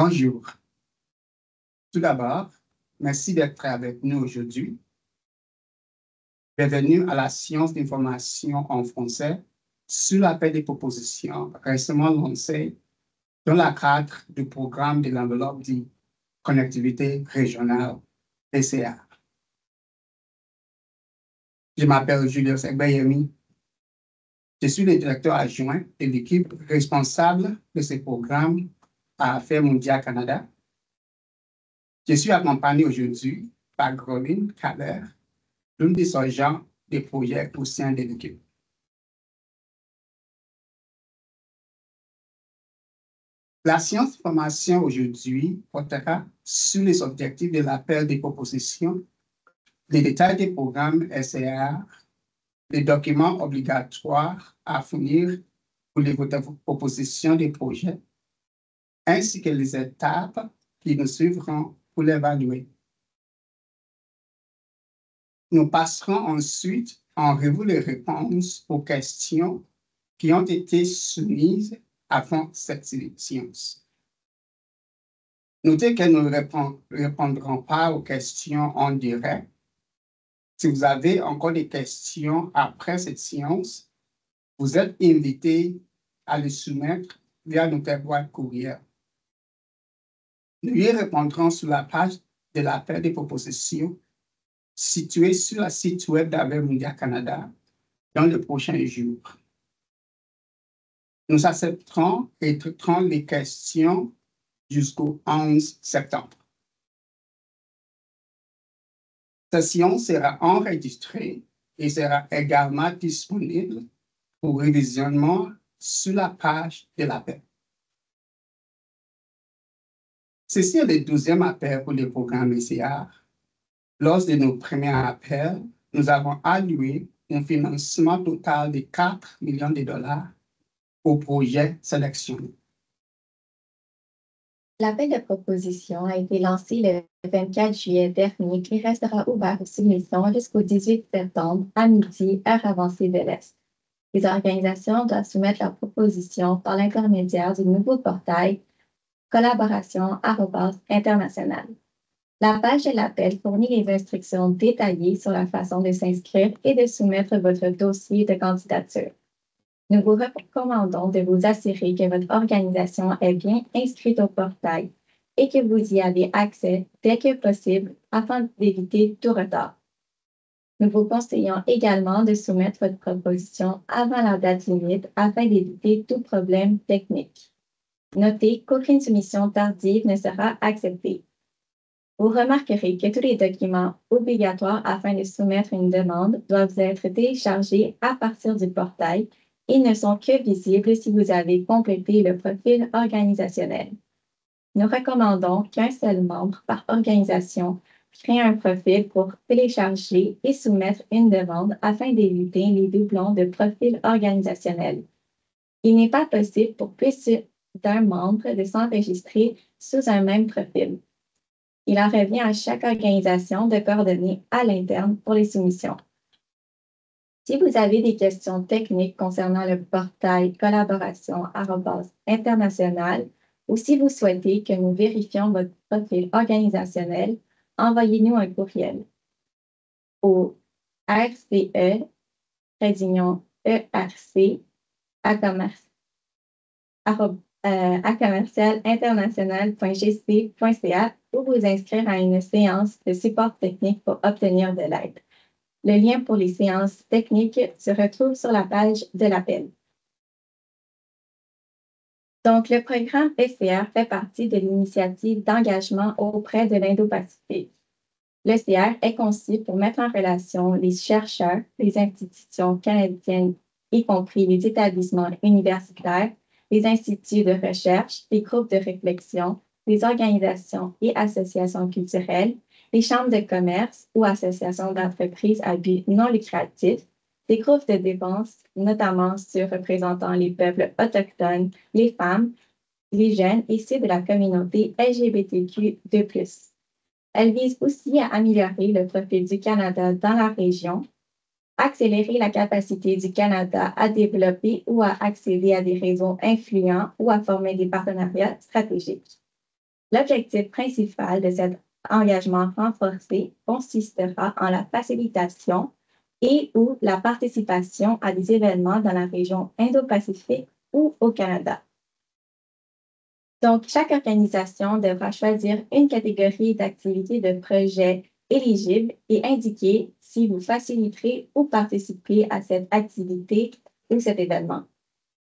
Bonjour. Tout d'abord, merci d'être avec nous aujourd'hui. Bienvenue à la science d'information en français sur l'appel des propositions récemment lancé dans le cadre du programme de l'enveloppe de connectivité régionale, PCA. Je m'appelle Julius Egbayemi. Je suis le directeur adjoint de l'équipe responsable de ce programme à Affaires mondiales Canada. Je suis accompagné aujourd'hui par Groline Kader, l'une des agents des projets au sein de l'équipe. La science de formation aujourd'hui portera sur les objectifs de l'appel des propositions, les détails des programmes SCR, les documents obligatoires à fournir pour les propositions des projets, ainsi que les étapes qui nous suivront pour l'évaluer. Nous passerons ensuite en revue les réponses aux questions qui ont été soumises avant cette séance. Notez que nous ne répondrons pas aux questions en direct. Si vous avez encore des questions après cette séance, vous êtes invités à les soumettre via notre boîte courriel. Nous y répondrons sur la page de l'appel des propositions située sur le site web d'Affaires mondiales Canada dans les prochains jours. Nous accepterons et traiterons les questions jusqu'au 11 septembre. Cette séance sera enregistrée et sera également disponible pour révisionnement sur la page de l'appel. Ceci est le 12e appel pour le programme SCR. Lors de nos premiers appels, nous avons alloué un financement total de 4 millions de dollars au projet sélectionné. L'appel de proposition a été lancé le 24 juillet dernier et restera ouvert aux soumissions jusqu'au 18 septembre à midi, heure avancée de l'Est. Les organisations doivent soumettre leurs propositions par l'intermédiaire du nouveau portail collaboration@international. La page de l'appel fournit les instructions détaillées sur la façon de s'inscrire et de soumettre votre dossier de candidature. Nous vous recommandons de vous assurer que votre organisation est bien inscrite au portail et que vous y avez accès dès que possible afin d'éviter tout retard. Nous vous conseillons également de soumettre votre proposition avant la date limite afin d'éviter tout problème technique. Notez qu'aucune soumission tardive ne sera acceptée. Vous remarquerez que tous les documents obligatoires afin de soumettre une demande doivent être téléchargés à partir du portail et ne sont que visibles si vous avez complété le profil organisationnel. Nous recommandons qu'un seul membre par organisation crée un profil pour télécharger et soumettre une demande afin d'éviter les doublons de profil organisationnel. Il n'est pas possible pour plus d'un membre de s'enregistrer sous un même profil. Il en revient à chaque organisation de coordonner à l'interne pour les soumissions. Si vous avez des questions techniques concernant le portail collaboration@international ou si vous souhaitez que nous vérifions votre profil organisationnel, envoyez-nous un courriel au rce-erc@commercialinternational.gc.ca ou vous inscrire à une séance de support technique pour obtenir de l'aide. Le lien pour les séances techniques se retrouve sur la page de l'appel. Donc, le programme SCR fait partie de l'initiative d'engagement auprès de l'Indo-Pacifique. Le CR est conçu pour mettre en relation les chercheurs, les institutions canadiennes, y compris les établissements universitaires, les instituts de recherche, les groupes de réflexion, les organisations et associations culturelles, les chambres de commerce ou associations d'entreprises à but non lucratif, des groupes de défense, notamment ceux représentant les peuples autochtones, les femmes, les jeunes et ceux de la communauté LGBTQ2+. Elle vise aussi à améliorer le profil du Canada dans la région, accélérer la capacité du Canada à développer ou à accéder à des réseaux influents ou à former des partenariats stratégiques. L'objectif principal de cet engagement renforcé consistera en la facilitation et ou la participation à des événements dans la région Indo-Pacifique ou au Canada. Donc, chaque organisation devra choisir une catégorie d'activités de projets éligibles et indiquer si vous faciliterez ou participerez à cette activité ou cet événement.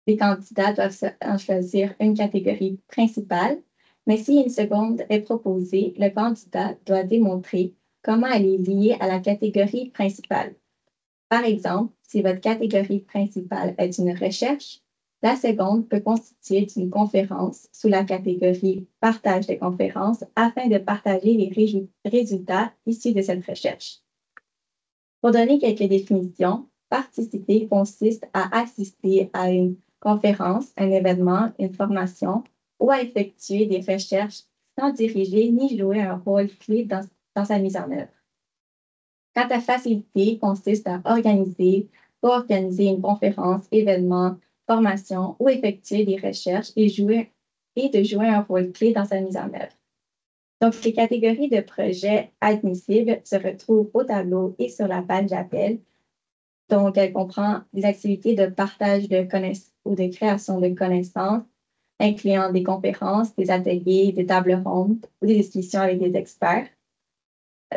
Les candidats doivent en choisir une catégorie principale, mais si une seconde est proposée, le candidat doit démontrer comment elle est liée à la catégorie principale. Par exemple, si votre catégorie principale est une recherche, la seconde peut constituer une conférence sous la catégorie partage de conférences afin de partager les résultats issus de cette recherche. Pour donner quelques définitions, participer consiste à assister à une conférence, un événement, une formation ou à effectuer des recherches sans diriger ni jouer un rôle clé dans sa mise en œuvre. Quant à faciliter, consiste à organiser, co-organiser une conférence, événement, formation ou effectuer des recherches et de jouer un rôle clé dans sa mise en œuvre. Donc, les catégories de projets admissibles se retrouvent au tableau et sur la page d'appel. Donc, elle comprend des activités de partage de connaissances ou de création de connaissances, incluant des conférences, des ateliers, des tables rondes ou des discussions avec des experts.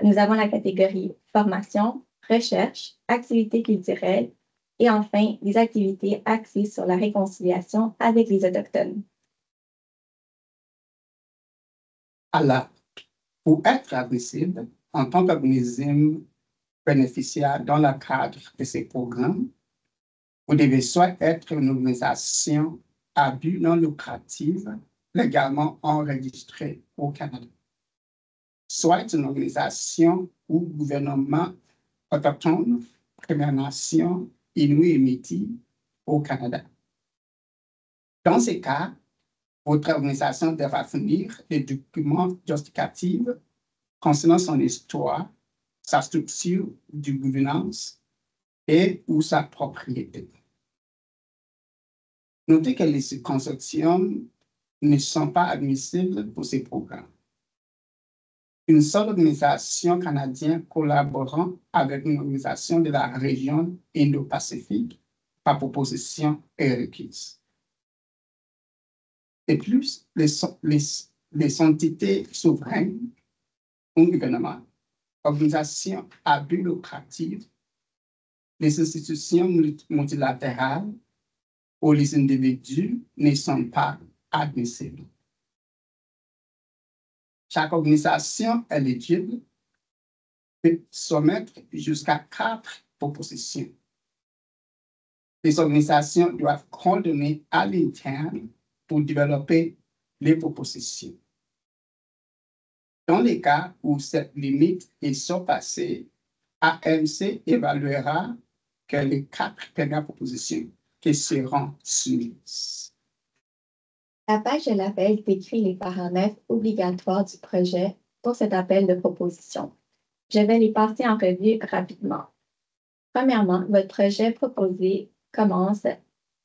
Nous avons la catégorie formation, recherche, activités culturelles et enfin des activités axées sur la réconciliation avec les Autochtones. Alors, pour être admissible en tant qu'organisme bénéficiaire dans le cadre de ces programmes, vous devez soit être une organisation à but non lucratif légalement enregistrée au Canada, soit une organisation ou gouvernement autochtone, Première Nation, Inuit et Métis au Canada. Dans ces cas, votre organisation devra fournir des documents justificatifs concernant son histoire, sa structure de gouvernance et ou sa propriété. Notez que les consortiums ne sont pas admissibles pour ces programmes. Une seule organisation canadienne collaborant avec une organisation de la région Indo-Pacifique par proposition est requise. De plus, les entités souveraines ou gouvernements, organisations à but lucratif, les institutions multilatérales ou les individus ne sont pas admissibles. Chaque organisation éligible peut soumettre jusqu'à 4 propositions. Les organisations doivent coordonner à l'interne pour développer les propositions. Dans les cas où cette limite est surpassée, AMC évaluera que les 4 premières propositions qui seront soumises. La page de l'appel décrit les paramètres obligatoires du projet pour cet appel de proposition. Je vais les passer en revue rapidement. Premièrement, votre projet proposé commence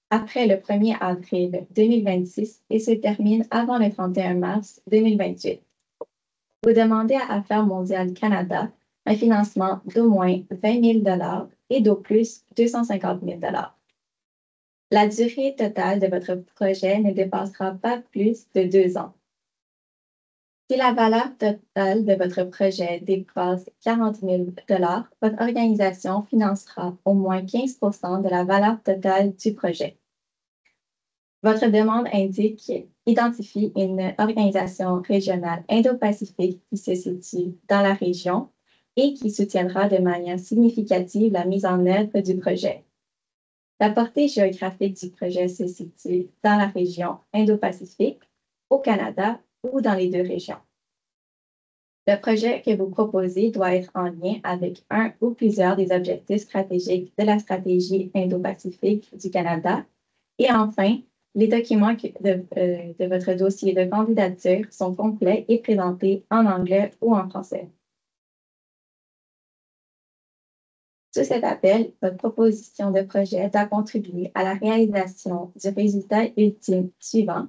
après le 1er avril 2026 et se termine avant le 31 mars 2028. Vous demandez à Affaires mondiales Canada un financement d'au moins 20 000 et d'au plus 250 000 La durée totale de votre projet ne dépassera pas plus de 2 ans. Si la valeur totale de votre projet dépasse 40 000 votre organisation financera au moins 15 de la valeur totale du projet. Votre demande identifie une organisation régionale Indo-Pacifique qui se situe dans la région et qui soutiendra de manière significative la mise en œuvre du projet. La portée géographique du projet se situe dans la région Indo-Pacifique, au Canada ou dans les 2 régions. Le projet que vous proposez doit être en lien avec un ou plusieurs des objectifs stratégiques de la stratégie Indo-Pacifique du Canada. Et enfin, les documents de votre dossier de candidature sont complets et présentés en anglais ou en français. Sur cet appel, votre proposition de projet doit contribuer à la réalisation du résultat ultime suivant,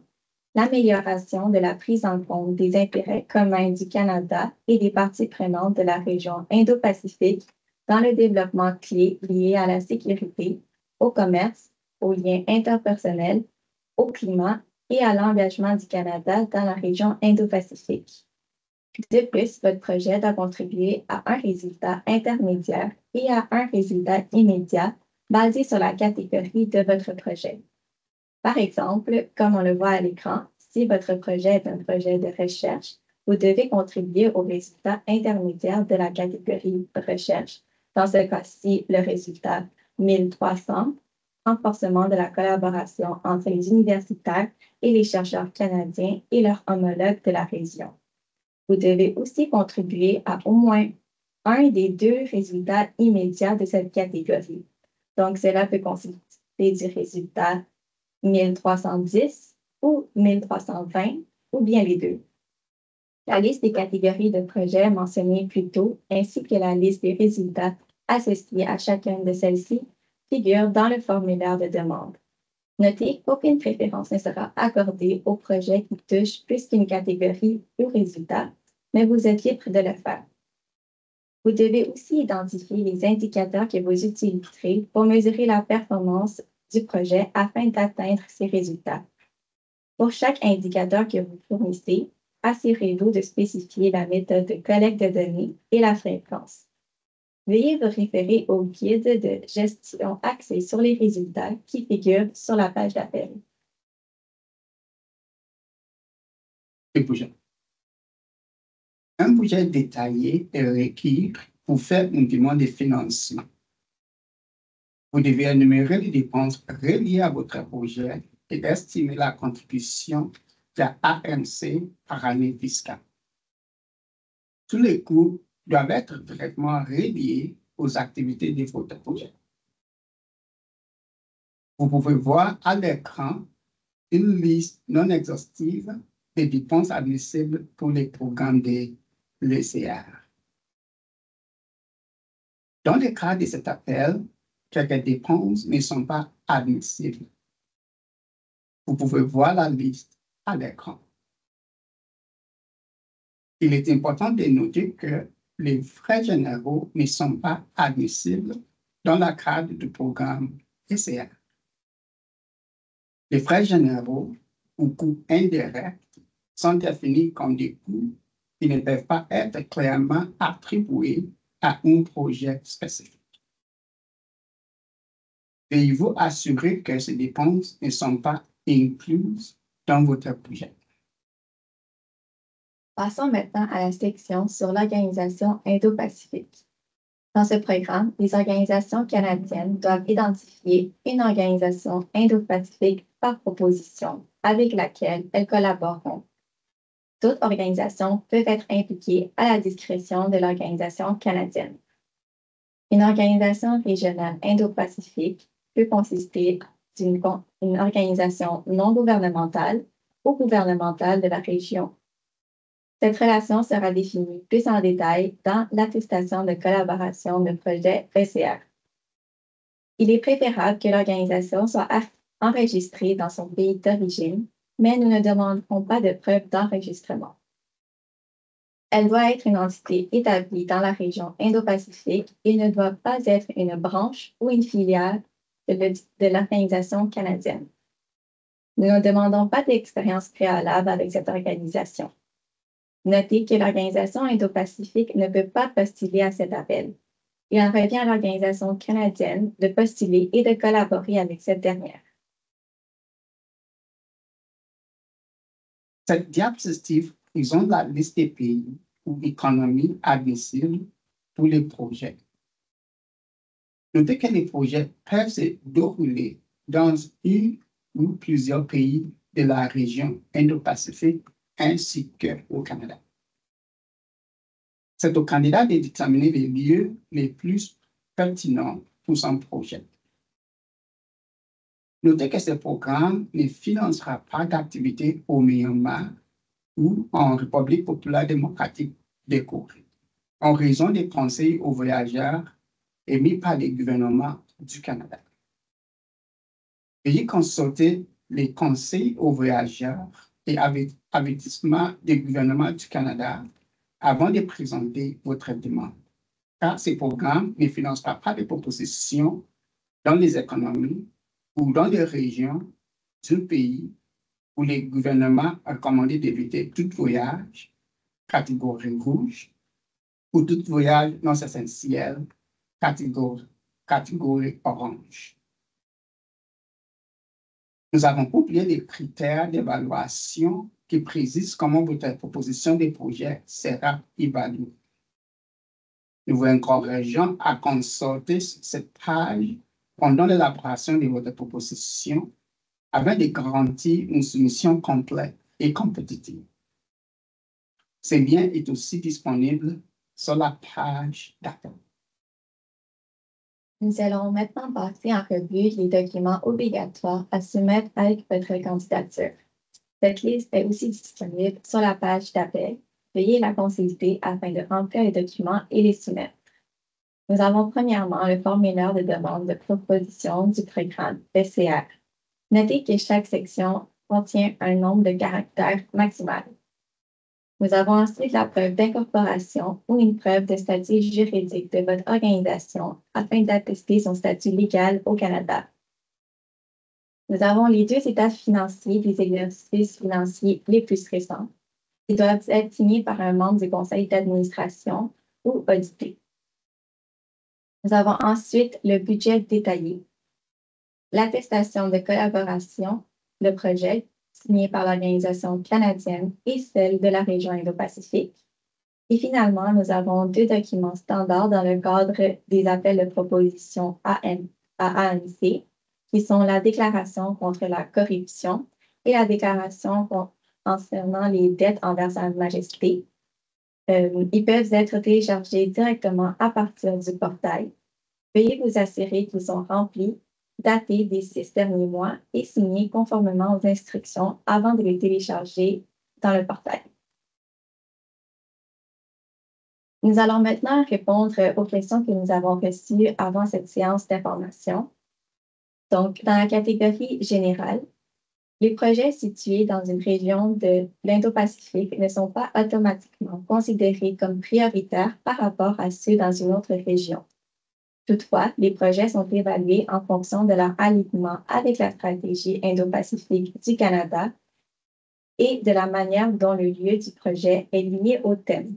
l'amélioration de la prise en compte des intérêts communs du Canada et des parties prenantes de la région Indo-Pacifique dans le développement clé lié à la sécurité, au commerce, aux liens interpersonnels, au climat et à l'engagement du Canada dans la région Indo-Pacifique. De plus, votre projet doit contribuer à un résultat intermédiaire et à un résultat immédiat basé sur la catégorie de votre projet. Par exemple, comme on le voit à l'écran, si votre projet est un projet de recherche, vous devez contribuer au résultat intermédiaire de la catégorie recherche. Dans ce cas-ci, le résultat 1300, renforcement de la collaboration entre les universitaires et les chercheurs canadiens et leurs homologues de la région. Vous devez aussi contribuer à au moins un des deux résultats immédiats de cette catégorie. Donc, cela peut consister du résultat 1310 ou 1320 ou bien les deux. La liste des catégories de projets mentionnées plus tôt ainsi que la liste des résultats associés à chacune de celles-ci figurent dans le formulaire de demande. Notez qu'aucune préférence ne sera accordée aux projets qui touchent plus qu'une catégorie ou résultat, mais vous êtes libre de le faire. Vous devez aussi identifier les indicateurs que vous utiliserez pour mesurer la performance du projet afin d'atteindre ces résultats. Pour chaque indicateur que vous fournissez, assurez-vous de spécifier la méthode de collecte de données et la fréquence. Veuillez vous référer au guide de gestion axé sur les résultats qui figure sur la page d'appel. Un projet détaillé est requis pour faire une demande de financement. Vous devez énumérer les dépenses reliées à votre projet et estimer la contribution de la ANC par année fiscale. Tous les coûts doivent être directement reliés aux activités de votre projet. Vous pouvez voir à l'écran une liste non exhaustive des dépenses admissibles pour les programmes de l'ECR. Dans le cas de cet appel, quelques dépenses ne sont pas admissibles. Vous pouvez voir la liste à l'écran. Il est important de noter que les frais généraux ne sont pas admissibles dans le cadre du programme ECR. Les frais généraux ou coûts indirects sont définis comme des coûts qui ne peuvent pas être clairement attribués à un projet spécifique. Veuillez vous assurer que ces dépenses ne sont pas incluses dans votre projet. Passons maintenant à la section sur l'Organisation Indo-Pacifique. Dans ce programme, les organisations canadiennes doivent identifier une organisation Indo-Pacifique par proposition avec laquelle elles collaboreront. D'autres organisations peuvent être impliquées à la discrétion de l'organisation canadienne. Une organisation régionale Indo-Pacifique peut consister d'une organisation non gouvernementale ou gouvernementale de la région. Cette relation sera définie plus en détail dans l'attestation de collaboration de projet ECR. Il est préférable que l'organisation soit enregistrée dans son pays d'origine, mais nous ne demanderons pas de preuve d'enregistrement. Elle doit être une entité établie dans la région Indo-Pacifique et ne doit pas être une branche ou une filiale de l'organisation canadienne. Nous ne demandons pas d'expérience préalable avec cette organisation. Notez que l'organisation Indo-Pacifique ne peut pas postuler à cet appel. Il en revient à l'organisation canadienne de postuler et de collaborer avec cette dernière. Cette diapositive présente la liste des pays ou économies admissibles pour les projets. Notez que les projets peuvent se dérouler dans un ou plusieurs pays de la région Indo-Pacifique ainsi qu'au Canada. C'est au candidat de déterminer les lieux les plus pertinents pour son projet. Notez que ce programme ne financera pas d'activités au Myanmar ou en République populaire démocratique de Corée, en raison des conseils aux voyageurs émis par le gouvernement du Canada. Veuillez consulter les conseils aux voyageurs et avertissement du gouvernement du Canada avant de présenter votre demande. Car ces programmes ne financent pas des propositions dans les économies ou dans les régions d'un pays où les gouvernements ont recommandé d'éviter tout voyage, catégorie rouge, ou tout voyage non essentiel, catégorie orange. Nous avons publié des critères d'évaluation qui précisent comment votre proposition de projet sera évaluée. Nous vous encourageons à consulter cette page pendant l'élaboration de votre proposition afin de garantir une soumission complète et compétitive. Ce lien est aussi disponible sur la page d'accueil. Nous allons maintenant passer en revue les documents obligatoires à soumettre avec votre candidature. Cette liste est aussi disponible sur la page d'appel. Veuillez la consulter afin de remplir les documents et les soumettre. Nous avons premièrement le formulaire de demande de proposition du programme SCR. Notez que chaque section contient un nombre de caractères maximal. Nous avons ensuite la preuve d'incorporation ou une preuve de statut juridique de votre organisation afin d'attester son statut légal au Canada. Nous avons les 2 états financiers des exercices financiers les plus récents. Ils doivent être signés par un membre du conseil d'administration ou audités. Nous avons ensuite le budget détaillé, l'attestation de collaboration, le projet signé par l'organisation canadienne et celle de la région Indo-Pacifique. Et finalement, nous avons 2 documents standards dans le cadre des appels de proposition à ANC, qui sont la déclaration contre la corruption et la déclaration concernant les dettes envers Sa Majesté. Ils peuvent être téléchargés directement à partir du portail. Veuillez vous assurer qu'ils sont remplis, datés des 6 derniers mois et signés conformément aux instructions avant de les télécharger dans le portail. Nous allons maintenant répondre aux questions que nous avons reçues avant cette séance d'information. Donc, dans la catégorie générale, les projets situés dans une région de l'Indo-Pacifique ne sont pas automatiquement considérés comme prioritaires par rapport à ceux dans une autre région. Toutefois, les projets sont évalués en fonction de leur alignement avec la stratégie Indo-Pacifique du Canada et de la manière dont le lieu du projet est lié au thème.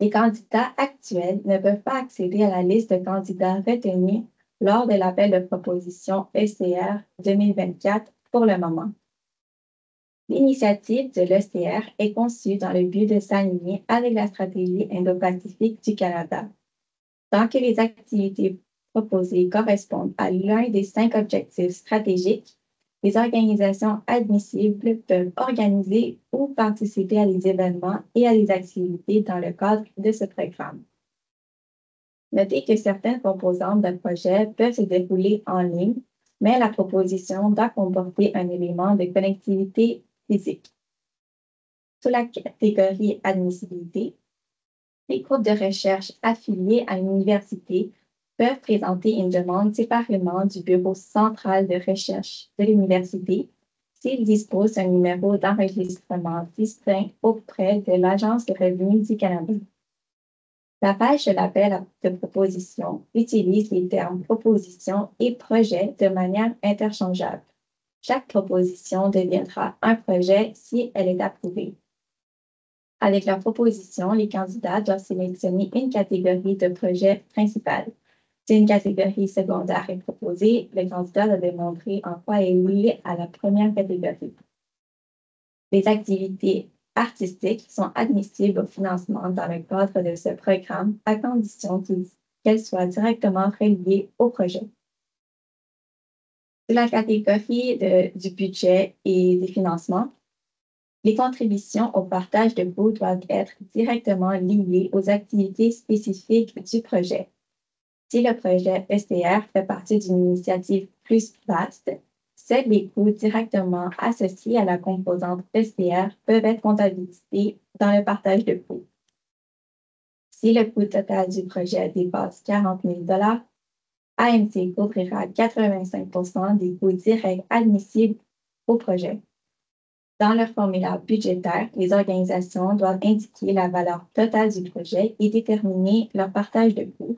Les candidats actuels ne peuvent pas accéder à la liste de candidats retenus lors de l'appel de proposition ECR 2024 pour le moment. L'initiative de l'ECR est conçue dans le but de s'aligner avec la stratégie Indo-Pacifique du Canada. Tant que les activités proposées correspondent à l'un des 5 objectifs stratégiques, les organisations admissibles peuvent organiser ou participer à des événements et à des activités dans le cadre de ce programme. Notez que certaines composantes d'un projet peuvent se dérouler en ligne, mais la proposition doit comporter un élément de connectivité physique. Sous la catégorie admissibilité, les groupes de recherche affiliés à une université peuvent présenter une demande séparément du bureau central de recherche de l'université s'ils disposent d'un numéro d'enregistrement distinct auprès de l'Agence de revenus du Canada. La page de l'appel de proposition utilise les termes proposition et projet de manière interchangeable. Chaque proposition deviendra un projet si elle est approuvée. Avec leur proposition, les candidats doivent sélectionner une catégorie de projet principal. Si une catégorie secondaire est proposée, le candidat doit démontrer en quoi elle est liée à la première catégorie. Les activités artistiques sont admissibles au financement dans le cadre de ce programme à condition qu'elles soient directement reliées au projet. Sous la catégorie du budget et des financements, les contributions au partage de coûts doivent être directement liées aux activités spécifiques du projet. Si le projet ECR fait partie d'une initiative plus vaste, seuls les coûts directement associés à la composante ECR peuvent être comptabilisés dans le partage de coûts. Si le coût total du projet dépasse 40 000 $, ANC couvrira 85 % des coûts directs admissibles au projet. Dans leur formulaire budgétaire, les organisations doivent indiquer la valeur totale du projet et déterminer leur partage de coûts.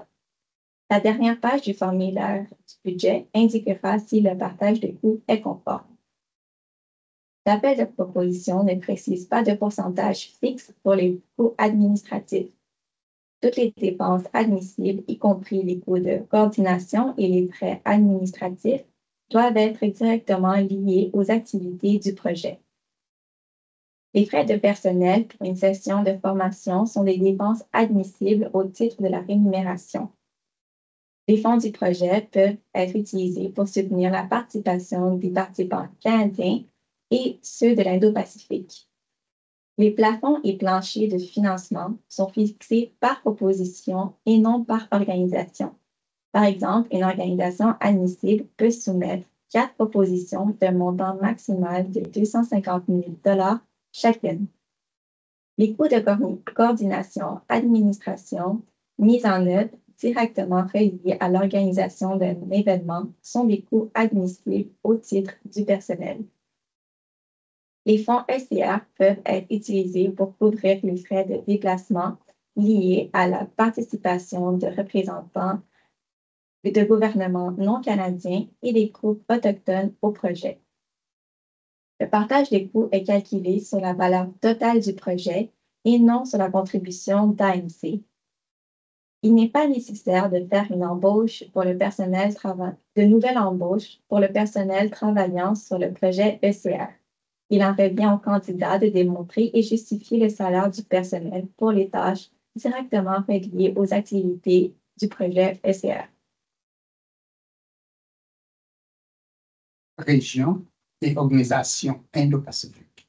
La dernière page du formulaire du budget indiquera si le partage de coûts est conforme. L'appel de proposition ne précise pas de pourcentage fixe pour les coûts administratifs. Toutes les dépenses admissibles, y compris les coûts de coordination et les frais administratifs, doivent être directement liés aux activités du projet. Les frais de personnel pour une session de formation sont des dépenses admissibles au titre de la rémunération. Les fonds du projet peuvent être utilisés pour soutenir la participation des participants canadiens et ceux de l'Indo-Pacifique. Les plafonds et planchers de financement sont fixés par proposition et non par organisation. Par exemple, une organisation admissible peut soumettre 4 propositions d'un montant maximal de 250 000 $ chacune. Les coûts de coordination, administration, mise en œuvre directement reliés à l'organisation d'un événement sont des coûts admissibles au titre du personnel. Les fonds SCR peuvent être utilisés pour couvrir les frais de déplacement liés à la participation de représentants de gouvernements non canadiens et des groupes autochtones au projet. Le partage des coûts est calculé sur la valeur totale du projet et non sur la contribution d'AMC. Il n'est pas nécessaire de faire une embauche pour le personnel de nouvelle embauche pour le personnel travaillant sur le projet ECR. Il en revient au candidat de démontrer et justifier le salaire du personnel pour les tâches directement reliées aux activités du projet ECR. Région et organisation Indo-Pacifique.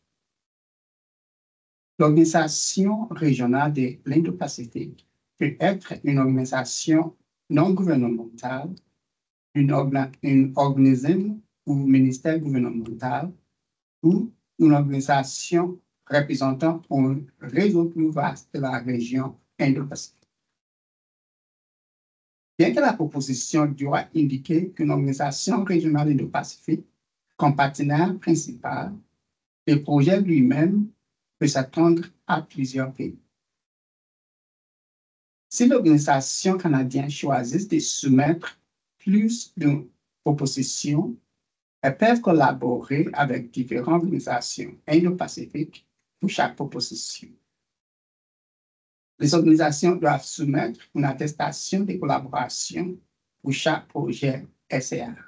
L'organisation régionale de l'Indo-Pacifique peut être une organisation non gouvernementale, un organisme ou ministère gouvernemental ou une organisation représentant un réseau plus vaste de la région Indo-Pacifique. Bien que la proposition doit indiquer qu'une organisation régionale Indo-Pacifique comme partenaire principal, le projet lui-même peut s'attendre à plusieurs pays. Si l'organisation canadienne choisit de soumettre plus d'une proposition, elles peuvent collaborer avec différentes organisations Indo-Pacifiques pour chaque proposition. Les organisations doivent soumettre une attestation de collaboration pour chaque projet SCR.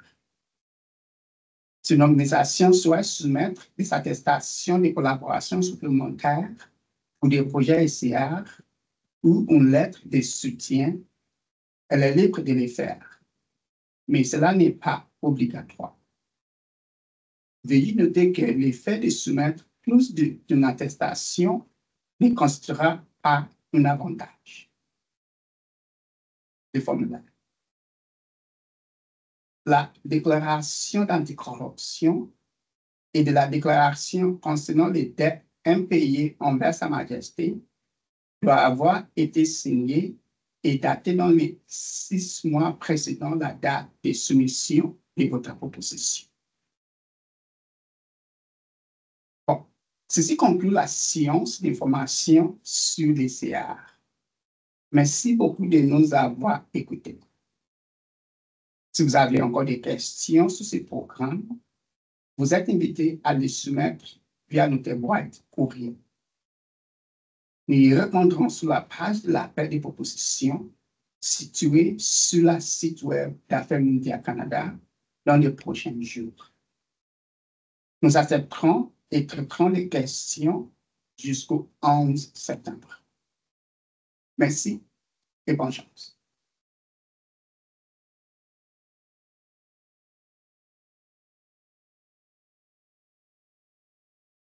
Si une organisation souhaite soumettre des attestations de collaboration supplémentaires pour des projets SCR ou une lettre de soutien, elle est libre de les faire, mais cela n'est pas obligatoire. Veuillez noter que l'effet de soumettre plus d'une attestation ne constituera pas un avantage. Le formulaire. La déclaration d'anticorruption et de la déclaration concernant les dettes impayées envers Sa Majesté doit avoir été signée et datée dans les 6 mois précédant la date de soumission de votre proposition. Bon, ceci conclut la séance d'information sur les CR. Merci beaucoup de nous avoir écoutés. Si vous avez encore des questions sur ce programme, vous êtes invités à les soumettre via notre boîte courriel. Nous y répondrons sur la page de l'appel des propositions située sur le site web d'Affaires Mondiales Canada dans les prochains jours. Nous accepterons et traiterons les questions jusqu'au 11 septembre. Merci et bonne chance.